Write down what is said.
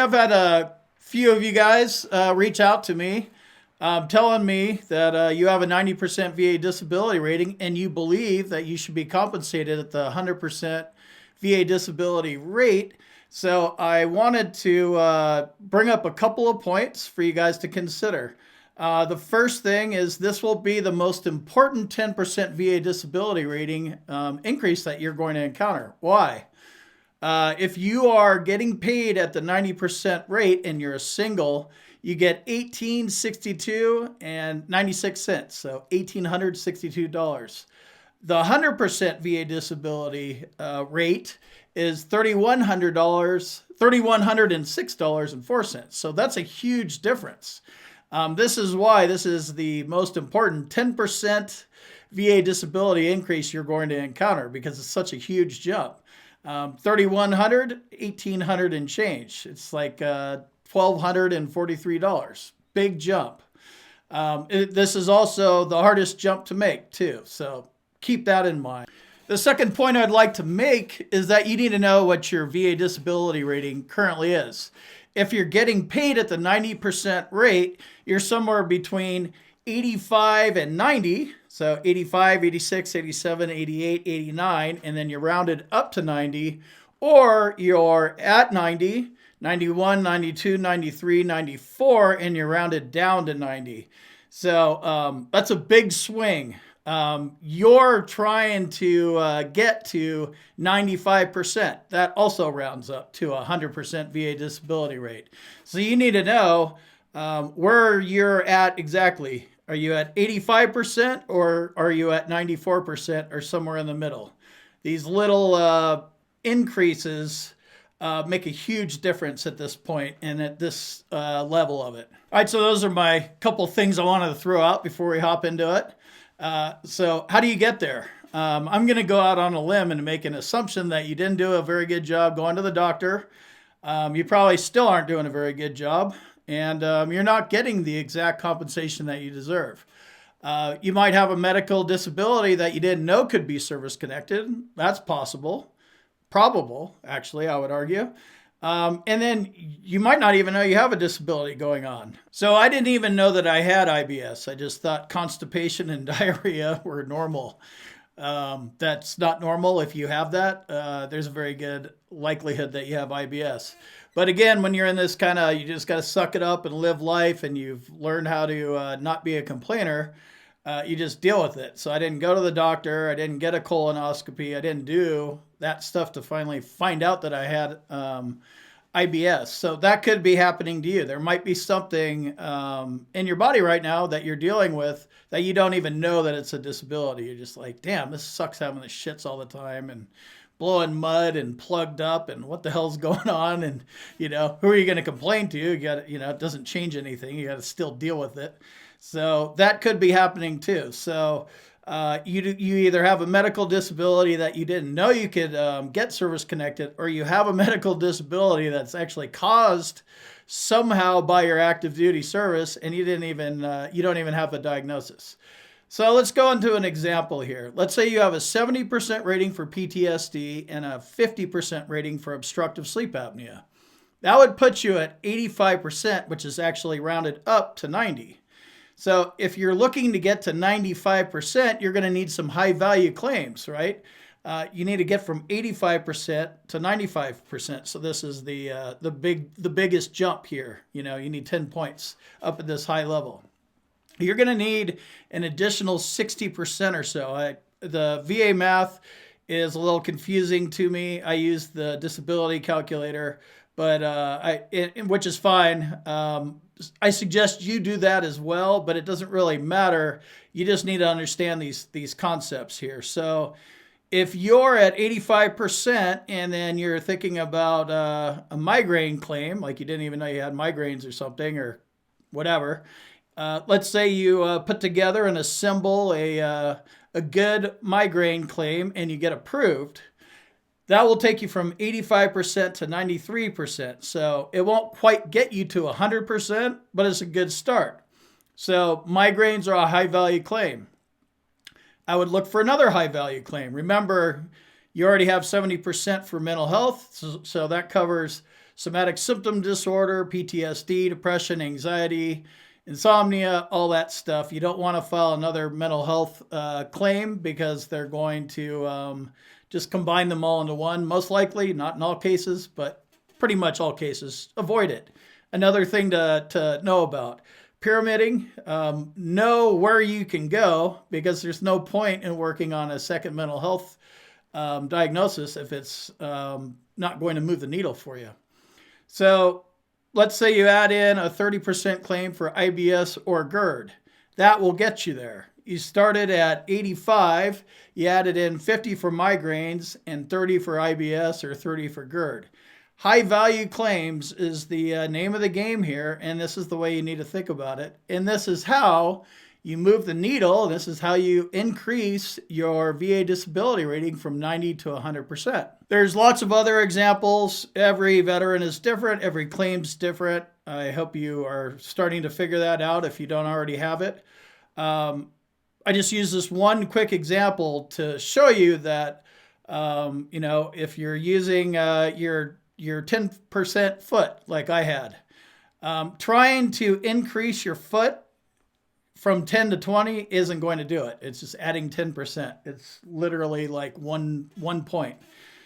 have had a few of you guys reach out to me telling me that you have a 90% VA disability rating and you believe that you should be compensated at the 100% VA disability rate. So I wanted to bring up a couple of points for you guys to consider. The first thing is this will be the most important 10% VA disability rating increase that you're going to encounter. Why? If you are getting paid at the 90% rate and you're a single, you get 1862 and 96 cents, so $1,862. The 100% VA disability rate is $3,106.04. So that's a huge difference. This is why this is the most important 10% VA disability increase you're going to encounter, because it's such a huge jump. 3,100, 1,800 and change. It's like $1,243. Big jump. This is also the hardest jump to make too, so keep that in mind. The second point I'd like to make is that you need to know what your VA disability rating currently is. If you're getting paid at the 90% rate, you're somewhere between 85 and 90. So 85, 86, 87, 88, 89, and then you're rounded up to 90. Or you're at 90, 91, 92, 93, 94, and you're rounded down to 90. So that's a big swing. You're trying to get to 95%. That also rounds up to a 100% VA disability rate. So you need to know where you're at exactly. Are you at 85% or are you at 94% or somewhere in the middle? These little increases make a huge difference at this point and at this level of it. All right, so those are my couple things I wanted to throw out before we hop into it. So how do you get there? I'm going to go out on a limb and make an assumption that you didn't do a very good job going to the doctor. You probably still aren't doing a very good job, and you're not getting the exact compensation that you deserve. You might have a medical disability that you didn't know could be service-connected. That's possible. Probable, actually, I would argue. And then you might not even know you have a disability going on. So I didn't even know that I had IBS. I just thought constipation and diarrhea were normal. That's not normal. If you have that, there's a very good likelihood that you have IBS. But again, when you're in this kind of, you just got to suck it up and live life, and you've learned how to not be a complainer, you just deal with it. So I didn't go to the doctor. I didn't get a colonoscopy. I didn't do that stuff to finally find out that I had IBS. So that could be happening to you. There might be something in your body right now that you're dealing with that you don't even know that it's a disability. You're just like, damn, this sucks having the shits all the time and blowing mud and plugged up and what the hell's going on? And, who are you going to complain to? You got to, it doesn't change anything. You got to still deal with it. So that could be happening too. So you either have a medical disability that you didn't know you could get service connected, or you have a medical disability that's actually caused somehow by your active duty service, and you don't even have a diagnosis. So let's go into an example here. Let's say you have a 70% rating for PTSD and a 50% rating for obstructive sleep apnea. That would put you at 85%, which is actually rounded up to 90. So if you're looking to get to 95%, you're going to need some high value claims, right? You need to get from 85% to 95%. So this is the biggest jump here. You need 10 points up at this high level. You're going to need an additional 60% or so. The VA math is a little confusing to me. I use the disability calculator, but which is fine. I suggest you do that as well, but it doesn't really matter. You just need to understand these concepts here. So if you're at 85% and then you're thinking about a migraine claim, like you didn't even know you had migraines or something or whatever, let's say you put together and assemble a good migraine claim and you get approved. That will take you from 85% to 93%. So it won't quite get you to 100%, but it's a good start. So migraines are a high value claim. I would look for another high value claim. Remember, you already have 70% for mental health, so that covers somatic symptom disorder, PTSD, depression, anxiety, insomnia, all that stuff. You don't want to file another mental health claim because they're going to just combine them all into one. Most likely, not in all cases, but pretty much all cases. Avoid it. Another thing to know about. Pyramiding, know where you can go, because there's no point in working on a second mental health diagnosis if it's not going to move the needle for you. So let's say you add in a 30% claim for IBS or GERD. That will get you there. You started at 85, you added in 50 for migraines and 30 for IBS or 30 for GERD. High value claims is the name of the game here, and this is the way you need to think about it. And this is how you move the needle. This is how you increase your VA disability rating from 90 to 100%. There's lots of other examples. Every veteran is different. Every claim's different. I hope you are starting to figure that out if you don't already have it. I just use this one quick example to show you that, if you're using your 10% foot like I had, trying to increase your foot from 10 to 20 isn't going to do it. It's just adding 10%. It's literally like one point.